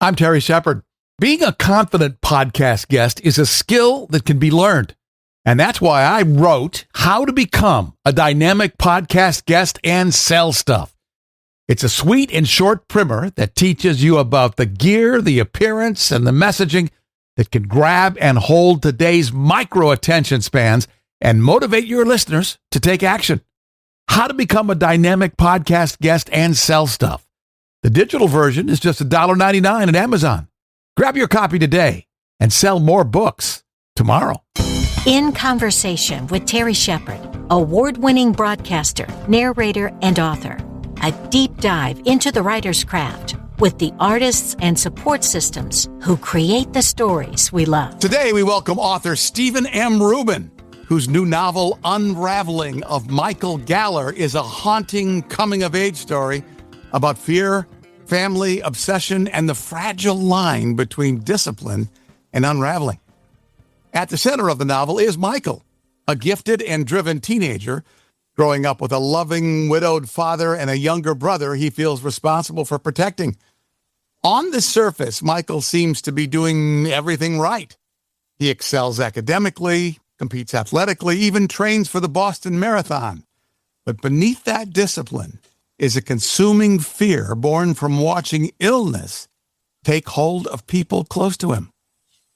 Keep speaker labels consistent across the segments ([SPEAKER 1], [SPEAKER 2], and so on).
[SPEAKER 1] I'm Terry Shepard. Being a confident podcast guest is a skill that can be learned. And that's why I wrote How to Become a Dynamic Podcast Guest and Sell Stuff. It's a sweet and short primer that teaches you about the gear, the appearance, and the messaging that can grab and hold today's micro attention spans and motivate your listeners to take action. How to Become a Dynamic Podcast Guest and Sell Stuff. The digital version is just $1.99 at Amazon. Grab your copy today and sell more books tomorrow.
[SPEAKER 2] In Conversation with Terry Shepard, award-winning broadcaster, narrator, and author. A deep dive into the writer's craft with the artists and support systems who create the stories we love.
[SPEAKER 1] Today, we welcome author Stephen M. Rubin, whose new novel, Unraveling of Michael Galler, is a haunting coming-of-age story about fear, family, obsession, and the fragile line between discipline and unraveling. At the center of the novel is Michael, a gifted and driven teenager growing up with a loving, widowed father and a younger brother he feels responsible for protecting. On the surface, Michael seems to be doing everything right. He excels academically, competes athletically, even trains for the Boston Marathon. But beneath that discipline is a consuming fear born from watching illness take hold of people close to him.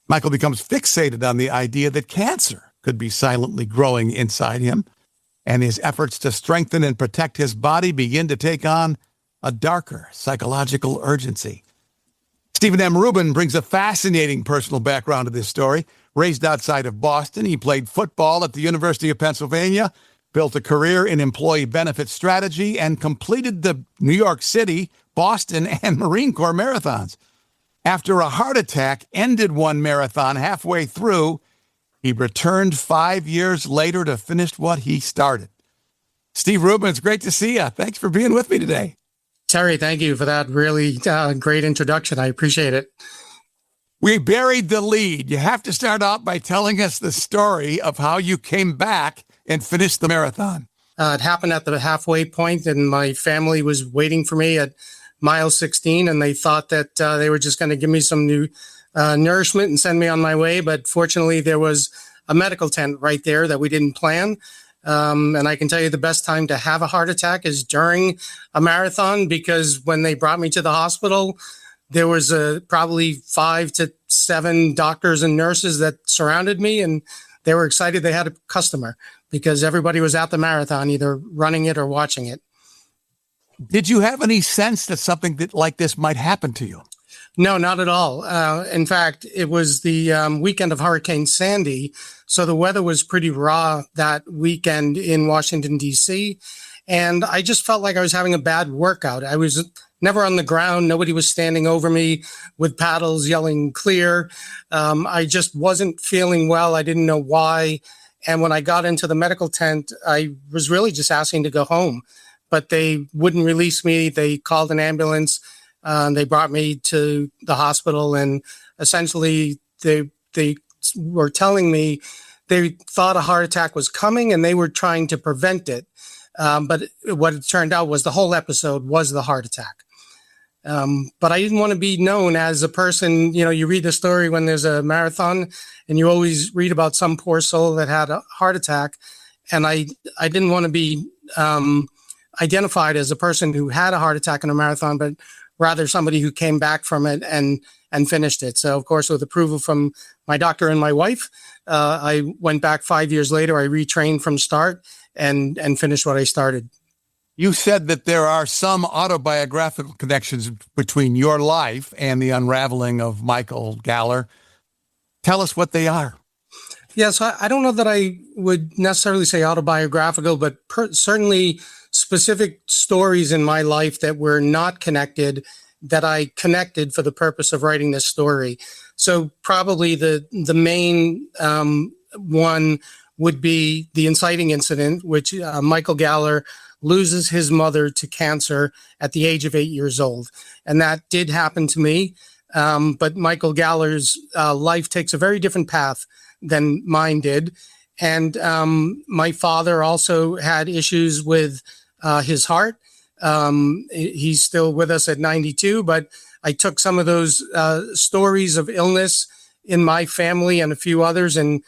[SPEAKER 1] Michael becomes fixated on the idea that cancer could be silently growing inside him, and his efforts to strengthen and protect his body begin to take on a darker psychological urgency. Stephen M. Rubin brings a fascinating personal background to this story. Raised outside of Boston, he played football at the University of Pennsylvania, built a career in employee benefit strategy, and completed the New York City, Boston, and Marine Corps marathons. After a heart attack ended one marathon halfway through, he returned 5 years later to finish what he started. Steve Rubin, it's great to see you. Thanks for being with me today.
[SPEAKER 3] Terry, thank you for that really great introduction. I appreciate it.
[SPEAKER 1] We buried the lead. You have to start out by telling us the story of how you came back and finished the marathon.
[SPEAKER 3] It happened at the halfway point, and my family was waiting for me at mile 16, and they thought that they were just going to give me some new nourishment and send me on my way. But fortunately, there was a medical tent right there that we didn't plan. And I can tell you the best time to have a heart attack is during a marathon, because when they brought me to the hospital, there was probably 5 to 7 doctors and nurses that surrounded me, and they were excited they had a customer because everybody was at the marathon, either running it or watching it.
[SPEAKER 1] Did you have any sense that something like this might happen to you?
[SPEAKER 3] No, not at all. In fact, it was the weekend of Hurricane Sandy, so the weather was pretty raw that weekend in Washington, D.C., and I just felt like I was having a bad workout. I was never on the ground. Nobody was standing over me with paddles yelling clear. I just wasn't feeling well. I didn't know why. And when I got into the medical tent, I was really just asking to go home, but they wouldn't release me. They called an ambulance. They brought me to the hospital, and essentially they were telling me they thought a heart attack was coming and they were trying to prevent it. But what it turned out was the whole episode was the heart attack. But I didn't want to be known as a person, you read the story when there's a marathon and you always read about some poor soul that had a heart attack. And I didn't want to be identified as a person who had a heart attack in a marathon, but rather somebody who came back from it and finished it. So, of course, with approval from my doctor and my wife, I went back 5 years later. I retrained from start and finished what I started.
[SPEAKER 1] You said that there are some autobiographical connections between your life and the unraveling of Michael Galler. Tell us what they are.
[SPEAKER 3] Yes, I don't know that I would necessarily say autobiographical, but certainly specific stories in my life that were not connected, that I connected for the purpose of writing this story. So probably the main one would be the inciting incident, which Michael Galler loses his mother to cancer at the age of 8 years old. And that did happen to me. But Michael Galler's life takes a very different path than mine did. And my father also had issues with his heart. He's still with us at 92, but I took some of those stories of illness in my family and a few others and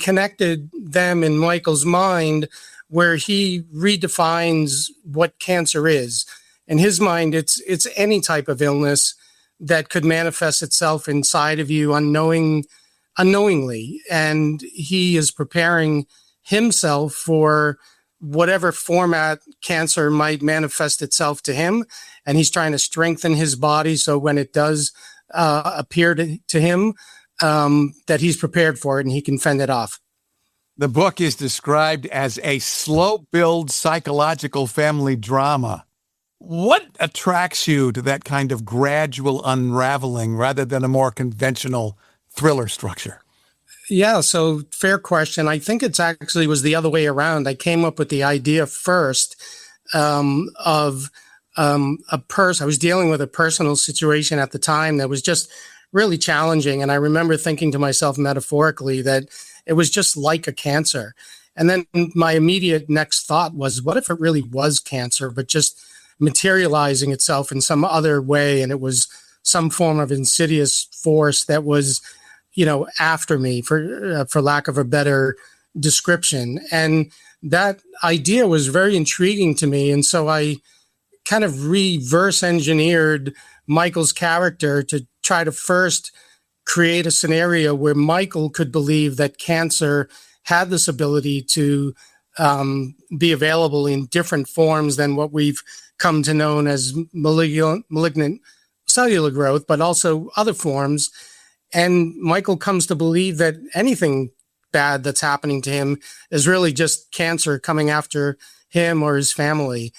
[SPEAKER 3] connected them in Michael's mind, where he redefines what cancer is. In his mind, it's any type of illness that could manifest itself inside of you unknowingly. And he is preparing himself for whatever format cancer might manifest itself to him. And he's trying to strengthen his body so when it does appear to him, that he's prepared for it and he can fend it off.
[SPEAKER 1] The book is described as a slow build psychological family drama. What attracts you to that kind of gradual unraveling rather than a more conventional thriller structure?
[SPEAKER 3] Yeah, so fair question. I think it's actually was the other way around. I came up with the idea first of a person. I was dealing with a personal situation at the time that was just really challenging. And I remember thinking to myself metaphorically that it was just like a cancer. And then my immediate next thought was, what if it really was cancer, but just materializing itself in some other way? And it was some form of insidious force that was, after me, for lack of a better description. And that idea was very intriguing to me. And so I kind of reverse engineered Michael's character to try to first create a scenario where Michael could believe that cancer had this ability to be available in different forms than what we've come to know as malignant cellular growth, but also other forms. And Michael comes to believe that anything bad that's happening to him is really just cancer coming after him or his family.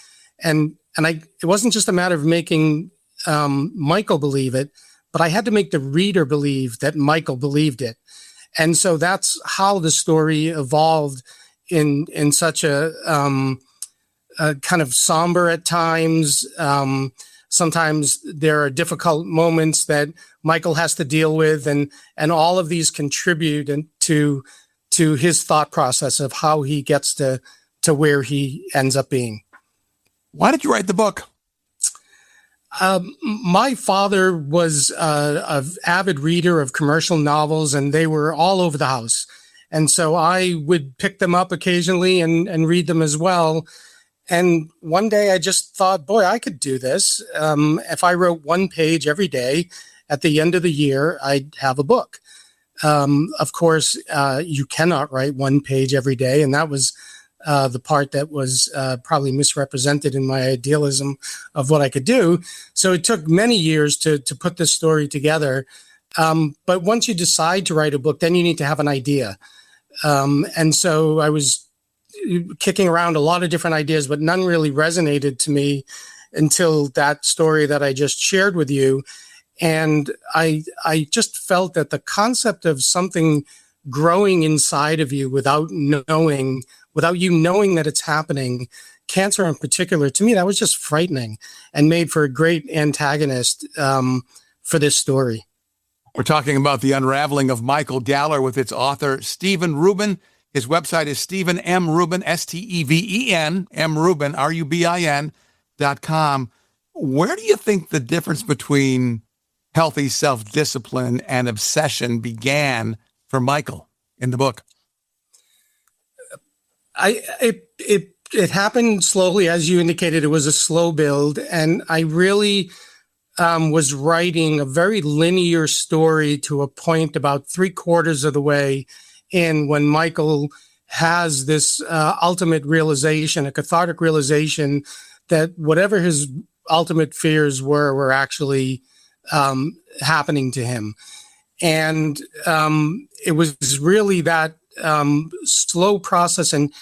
[SPEAKER 3] And it wasn't just a matter of making Michael believe it, but I had to make the reader believe that Michael believed it. And so that's how the story evolved in such a kind of somber at times. Sometimes there are difficult moments that Michael has to deal with, and all of these contribute to his thought process of how he gets to where he ends up being.
[SPEAKER 1] Why did you write the book?
[SPEAKER 3] My father was an avid reader of commercial novels, and they were all over the house. And so I would pick them up occasionally and read them as well. And one day I just thought, boy, I could do this. If I wrote one page every day, at the end of the year, I'd have a book. Of course, you cannot write one page every day. And that was the part that was probably misrepresented in my idealism of what I could do. So it took many years to put this story together. But once you decide to write a book, then you need to have an idea. And so I was kicking around a lot of different ideas, but none really resonated to me until that story that I just shared with you. And I just felt that the concept of something growing inside of you without you knowing that it's happening, cancer in particular, to me, that was just frightening and made for a great antagonist for this story.
[SPEAKER 1] We're talking about The Unraveling of Michael Galler with its author, Stephen Rubin. His website is Stephen M. Rubin, Steven, M. Rubin, RUBIN.com. Where do you think the difference between healthy self-discipline and obsession began for Michael in the book?
[SPEAKER 3] It happened slowly, as you indicated. It was a slow build, and I really was writing a very linear story to a point about 3/4 of the way in, when Michael has this ultimate realization, a cathartic realization that whatever his ultimate fears were actually happening to him. And it was really that slow process and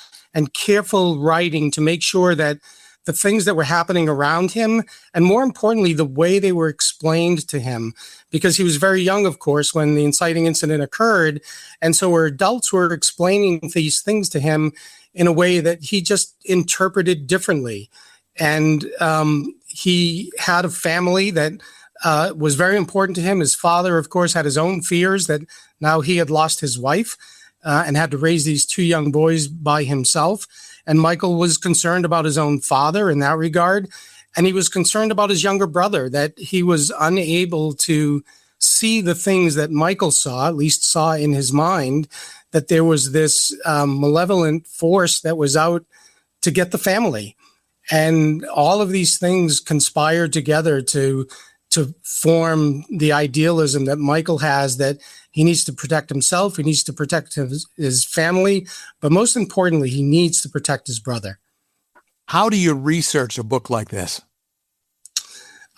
[SPEAKER 3] careful writing to make sure that the things that were happening around him, and more importantly, the way they were explained to him, because he was very young, of course, when the inciting incident occurred. And so our adults were explaining these things to him in a way that he just interpreted differently. And he had a family that was very important to him. His father, of course, had his own fears that now he had lost his wife and had to raise these 2 young boys by himself. And Michael was concerned about his own father in that regard. And he was concerned about his younger brother, that he was unable to see the things that Michael saw, at least saw in his mind, that there was this malevolent force that was out to get the family. And all of these things conspired together to form the idealism that Michael has, that he needs to protect himself, he needs to protect his family, but most importantly, he needs to protect his brother.
[SPEAKER 1] How do you research a book like this?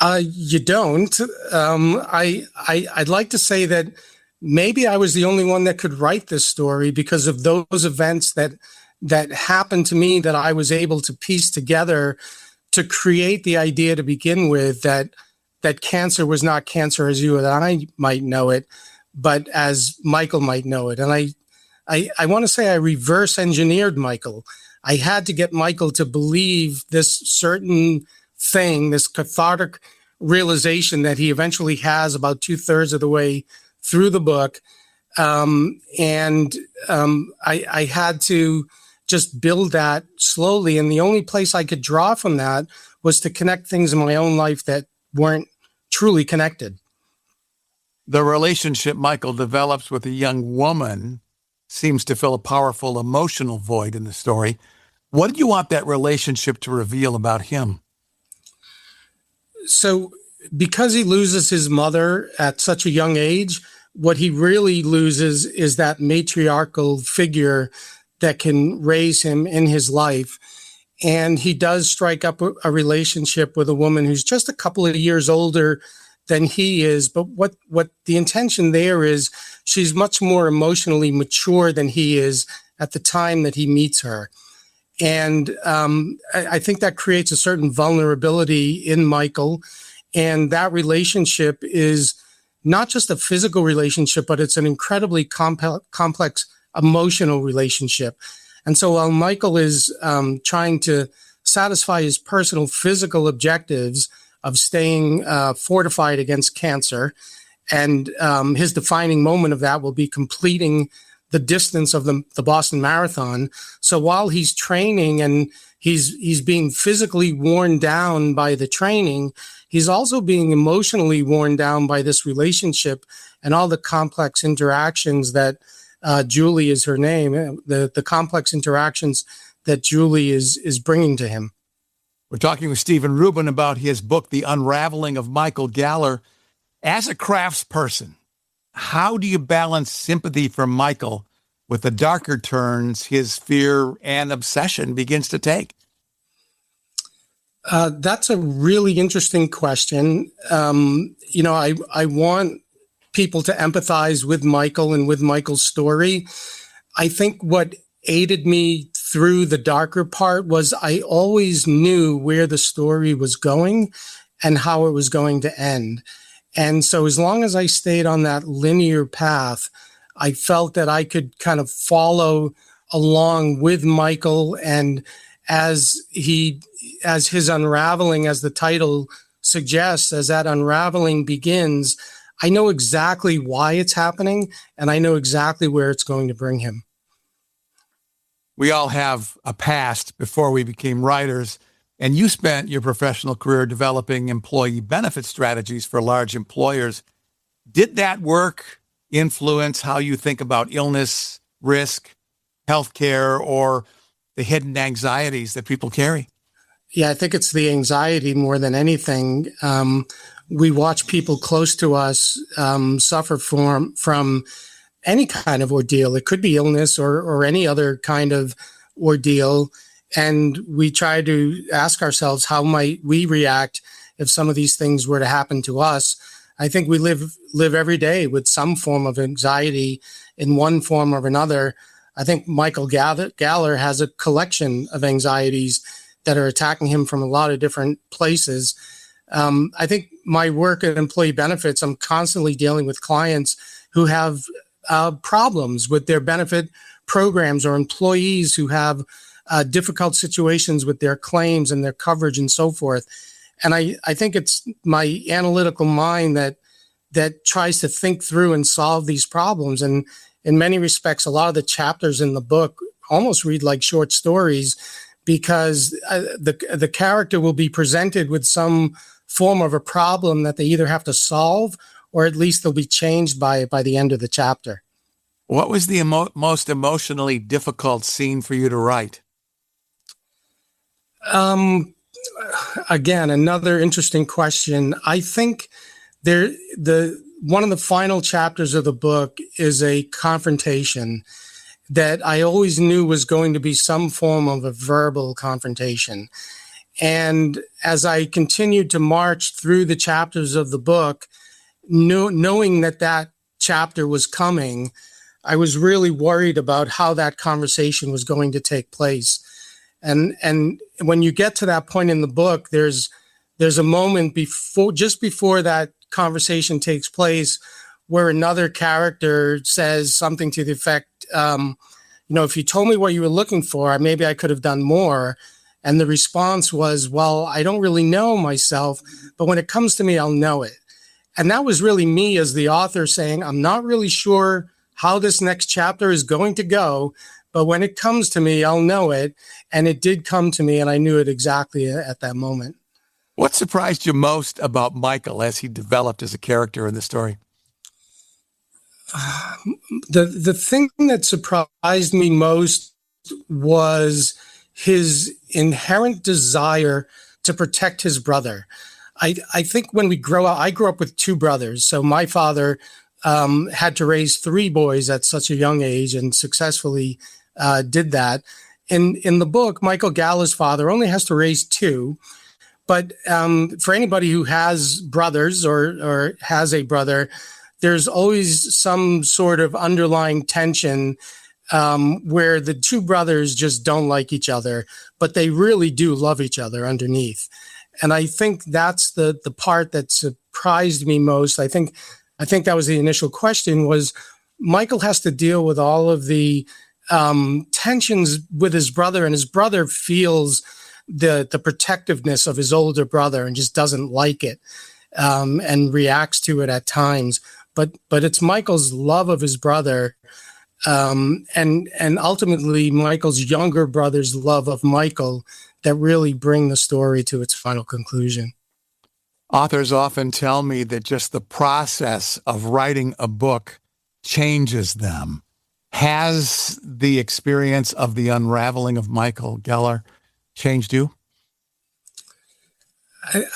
[SPEAKER 3] You don't. I'd like to say that maybe I was the only one that could write this story because of those events that happened to me, that I was able to piece together to create the idea to begin with, that cancer was not cancer as you and I might know it, but as Michael might know it. And I want to say I reverse engineered Michael. I had to get Michael to believe this certain thing, this cathartic realization that he eventually has about 2/3 of the way through the book. I had to just build that slowly. And the only place I could draw from that was to connect things in my own life that weren't truly connected.
[SPEAKER 1] The relationship Michael develops with a young woman seems to fill a powerful emotional void in the story. What did you want that relationship to reveal about him?
[SPEAKER 3] So because he loses his mother at such a young age, what he really loses is that matriarchal figure that can raise him in his life. And he does strike up a relationship with a woman who's just a couple of years older than he is. But what the intention there is, she's much more emotionally mature than he is at the time that he meets her. And I think that creates a certain vulnerability in Michael. And that relationship is not just a physical relationship, but it's an incredibly complex emotional relationship. And so while Michael is trying to satisfy his personal physical objectives of staying fortified against cancer, and his defining moment of that will be completing the distance of the Boston Marathon. So while he's training and he's being physically worn down by the training, he's also being emotionally worn down by this relationship and all the complex interactions that Julie is her name, the complex interactions that Julie is bringing to him.
[SPEAKER 1] We're talking with Stephen Rubin about his book, The Unraveling of Michael Galler. As a craftsperson, how do you balance sympathy for Michael with the darker turns his fear and obsession begins to take?
[SPEAKER 3] That's a really interesting question. I want people to empathize with Michael and with Michael's story. I think what aided me through the darker part was I always knew where the story was going and how it was going to end. And so as long as I stayed on that linear path, I felt that I could kind of follow along with Michael. And as his unraveling, as the title suggests, as that unraveling begins, I know exactly why it's happening, and I know exactly where it's going to bring him.
[SPEAKER 1] We all have a past before we became writers, and you spent your professional career developing employee benefit strategies for large employers. Did that work influence how you think about illness, risk, healthcare, or the hidden anxieties that people carry?
[SPEAKER 3] Yeah, I think it's the anxiety more than anything. We watch people close to us suffer from any kind of ordeal. It could be illness or any other kind of ordeal. And we try to ask ourselves, how might we react if some of these things were to happen to us? I think we live every day with some form of anxiety in one form or another. I think Michael Galler has a collection of anxieties that are attacking him from a lot of different places. I think my work at Employee Benefits, I'm constantly dealing with clients who have problems with their benefit programs, or employees who have difficult situations with their claims and their coverage and so forth. And I think it's my analytical mind that tries to think through and solve these problems. And in many respects, a lot of the chapters in the book almost read like short stories, because the character will be presented with some form of a problem that they either have to solve, or at least they'll be changed by it by the end of the chapter.
[SPEAKER 1] What was the most emotionally difficult scene for you to write?
[SPEAKER 3] Again, another interesting question. I think one of the final chapters of the book is a confrontation that I always knew was going to be some form of a verbal confrontation. And as I continued to march through the chapters of the book, knowing that chapter was coming, I was really worried about how that conversation was going to take place. And when you get to that point in the book, there's a moment just before that conversation takes place where another character says something to the effect, if you told me what you were looking for, maybe I could have done more. And the response was, well, I don't really know myself, but when it comes to me, I'll know it. And that was really me as the author saying, I'm not really sure how this next chapter is going to go, but when it comes to me, I'll know it. And it did come to me, and I knew it exactly at that moment.
[SPEAKER 1] What surprised you most about Michael as he developed as a character in the story?
[SPEAKER 3] The thing that surprised me most was his inherent desire to protect his brother. I think when we grow up, I grew up with two brothers. So my father had to raise three boys at such a young age and successfully did that. In the book, Michael Galler's father only has to raise two. But for anybody who has brothers or has a brother, there's always some sort of underlying tension where the two brothers just don't like each other, but they really do love each other underneath. And I think that's the part that surprised me most. I think that was the initial question, was Michael has to deal with all of the tensions with his brother, and his brother feels the protectiveness of his older brother and just doesn't like it and reacts to it at times. But it's Michael's love of his brother and ultimately Michael's younger brother's love of Michael that really bring the story to its final conclusion.
[SPEAKER 1] Authors often tell me that just the process of writing a book changes them. Has the experience of the unraveling of Michael Galler changed you?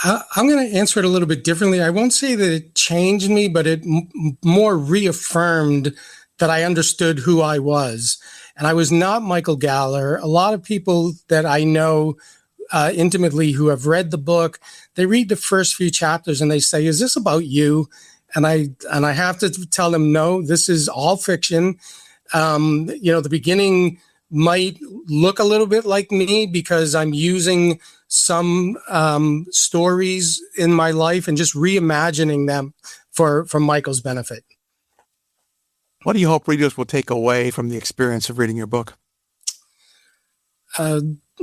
[SPEAKER 3] I'm going to answer it a little bit differently. I won't say that it changed me, but it more reaffirmed that I understood who I was. And I was not Michael Galler. A lot of people that I know intimately who have read the book, they read the first few chapters and they say, is this about you? And I have to tell them, no, this is all fiction. The beginning might look a little bit like me because I'm using some stories in my life and just reimagining them for Michael's benefit.
[SPEAKER 1] What do you hope readers will take away from the experience of reading your book?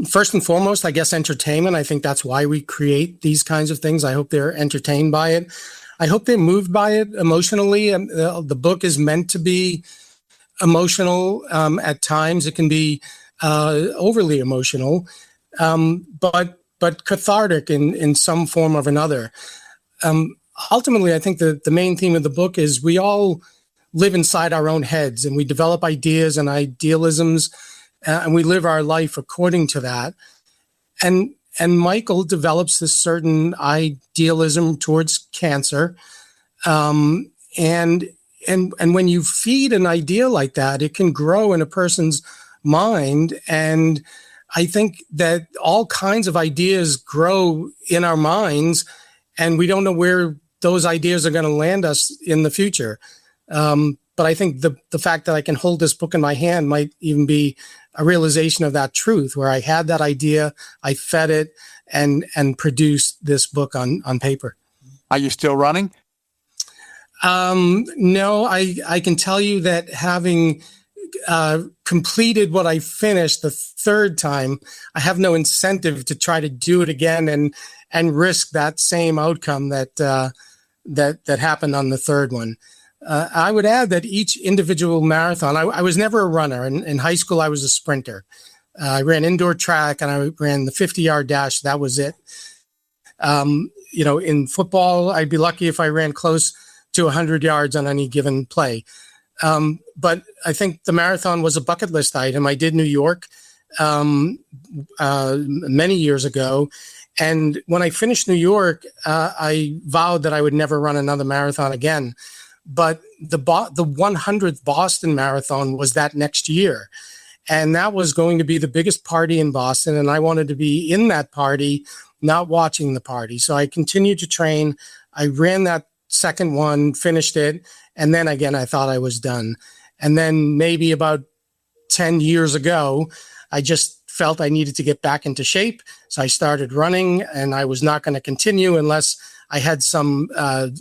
[SPEAKER 3] First and foremost, I guess entertainment. I think that's why we create these kinds of things. I hope they're entertained by it. I hope they're moved by it emotionally. The book is meant to be emotional. At times it can be overly emotional, but cathartic in some form or another. Ultimately, I think the main theme of the book is we all live inside our own heads and we develop ideas and idealisms and we live our life according to that. And Michael develops this certain idealism towards cancer. And when you feed an idea like that, it can grow in a person's mind. And I think that all kinds of ideas grow in our minds, and we don't know where those ideas are going to land us in the future. But I think the fact that I can hold this book in my hand might even be a realization of that truth, where I had that idea, I fed it, and produced this book on paper.
[SPEAKER 1] Are you still running?
[SPEAKER 3] No, I can tell you that having completed what I finished the third time, I have no incentive to try to do it again and risk that same outcome that happened on the third one. I would add that each individual marathon, I was never a runner. In high school, I was a sprinter. I ran indoor track and I ran the 50-yard dash. That was it. In football, I'd be lucky if I ran close to 100 yards on any given play. But I think the marathon was a bucket list item. I did New York many years ago. And when I finished New York, I vowed that I would never run another marathon again. But the 100th Boston Marathon was that next year. And that was going to be the biggest party in Boston. And I wanted to be in that party, not watching the party. So I continued to train. I ran that second one, finished it. And then again, I thought I was done. And then maybe about 10 years ago, I just felt I needed to get back into shape. So I started running, and I was not going to continue unless I had some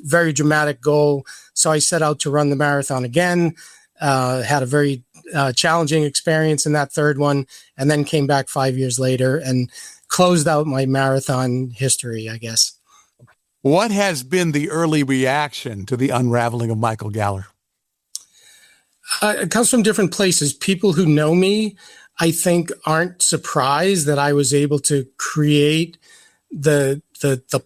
[SPEAKER 3] very dramatic goal. So I set out to run the marathon again, had a very challenging experience in that third one, and then came back 5 years later and closed out my marathon history, I guess.
[SPEAKER 1] What has been the early reaction to the unraveling of Michael Galler?
[SPEAKER 3] It comes from different places. People who know me, I think, aren't surprised that I was able to create the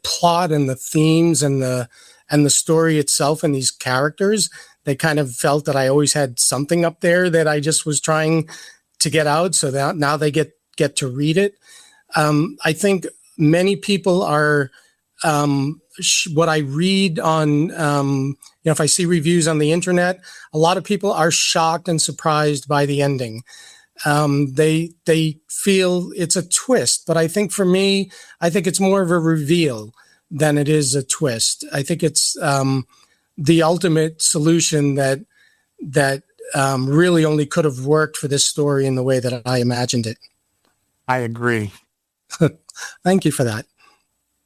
[SPEAKER 3] plot and the themes and the story itself and these characters. They kind of felt that I always had something up there that I just was trying to get out, so that now they get to read it. I think many people are what I read on, if I see reviews on the internet, a lot of people are shocked and surprised by the ending. They feel it's a twist, but I think for me, I think it's more of a reveal than it is a twist. I think it's the ultimate solution that really only could have worked for this story in the way that I imagined it.
[SPEAKER 1] I agree.
[SPEAKER 3] Thank you for that.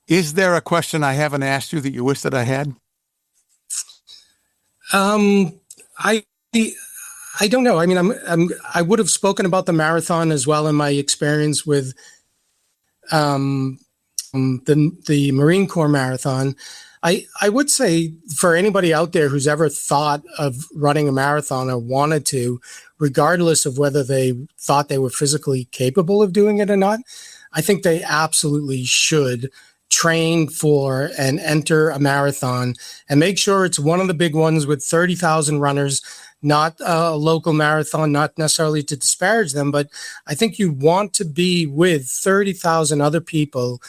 [SPEAKER 1] Is there a question I haven't asked you that you wish that I had?
[SPEAKER 3] I don't know. I mean, I would have spoken about the marathon as well in my experience with the Marine Corps marathon. I would say for anybody out there who's ever thought of running a marathon or wanted to, regardless of whether they thought they were physically capable of doing it or not, I think they absolutely should train for and enter a marathon and make sure it's one of the big ones with 30,000 runners, not a local marathon, not necessarily to disparage them, but I think you want to be with 30,000 other people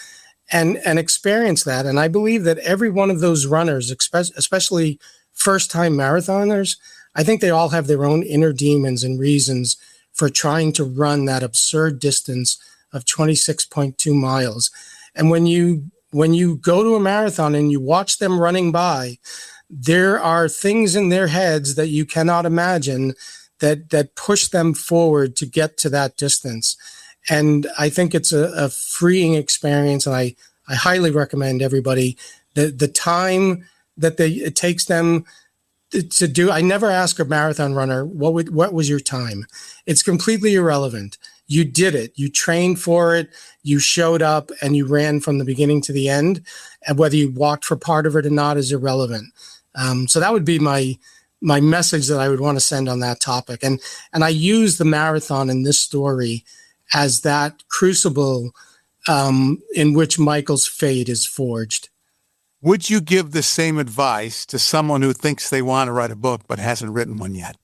[SPEAKER 3] and experience that. And I believe that every one of those runners, especially first-time marathoners, I think they all have their own inner demons and reasons for trying to run that absurd distance of 26.2 miles. And when you go to a marathon and you watch them running by, there are things in their heads that you cannot imagine that push them forward to get to that distance. And I think it's a freeing experience, and I highly recommend everybody the time that it takes them to do. I never ask a marathon runner, what was your time? It's completely irrelevant. You did it. You trained for it. You showed up and you ran from the beginning to the end. And whether you walked for part of it or not is irrelevant. So that would be my message that I would want to send on that topic. And I use the marathon in this story as that crucible in which Michael's fate is forged.
[SPEAKER 1] Would you give the same advice to someone who thinks they want to write a book but hasn't written one yet?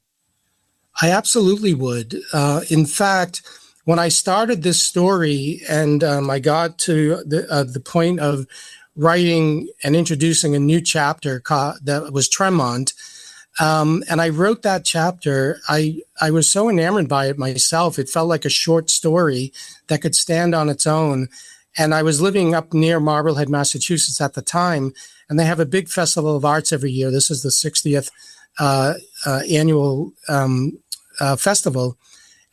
[SPEAKER 3] I absolutely would. In fact, when I started this story and I got to the point of writing and introducing a new chapter that was Tremont, and I wrote that chapter, I was so enamored by it myself. It felt like a short story that could stand on its own. And I was living up near Marblehead, Massachusetts at the time, and they have a big festival of arts every year. This is the 60th annual festival.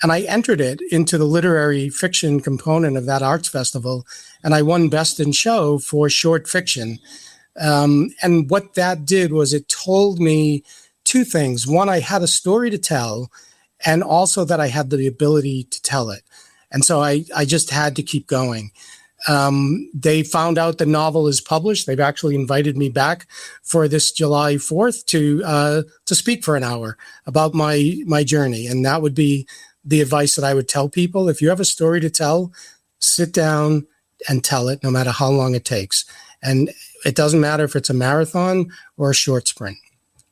[SPEAKER 3] And I entered it into the literary fiction component of that arts festival, and I won Best in Show for short fiction. And what that did was it told me two things. One, I had a story to tell, and also that I had the ability to tell it. And so I just had to keep going. They found out the novel is published. They've actually invited me back for this July 4th to speak for an hour about my journey. And that would be the advice that I would tell people. If you have a story to tell, sit down and tell it, no matter how long it takes. And it doesn't matter if it's a marathon or a short sprint,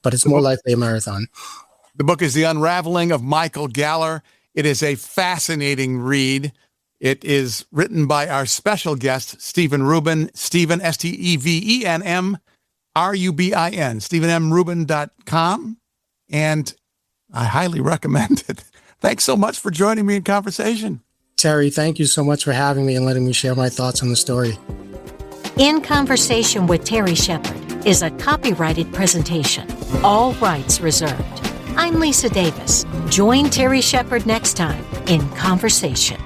[SPEAKER 3] but it's more likely a marathon.
[SPEAKER 1] The book is The Unraveling of Michael Galler. It is a fascinating read. It is written by our special guest, Stephen Rubin. Stephen, StevenMrubin, StevenMrubin.com. And I highly recommend it. Thanks so much for joining me in conversation.
[SPEAKER 3] Terry, thank you so much for having me and letting me share my thoughts on the story.
[SPEAKER 2] In Conversation with Terry Shepard is a copyrighted presentation. All rights reserved. I'm Lisa Davis. Join Terry Shepard next time in Conversation.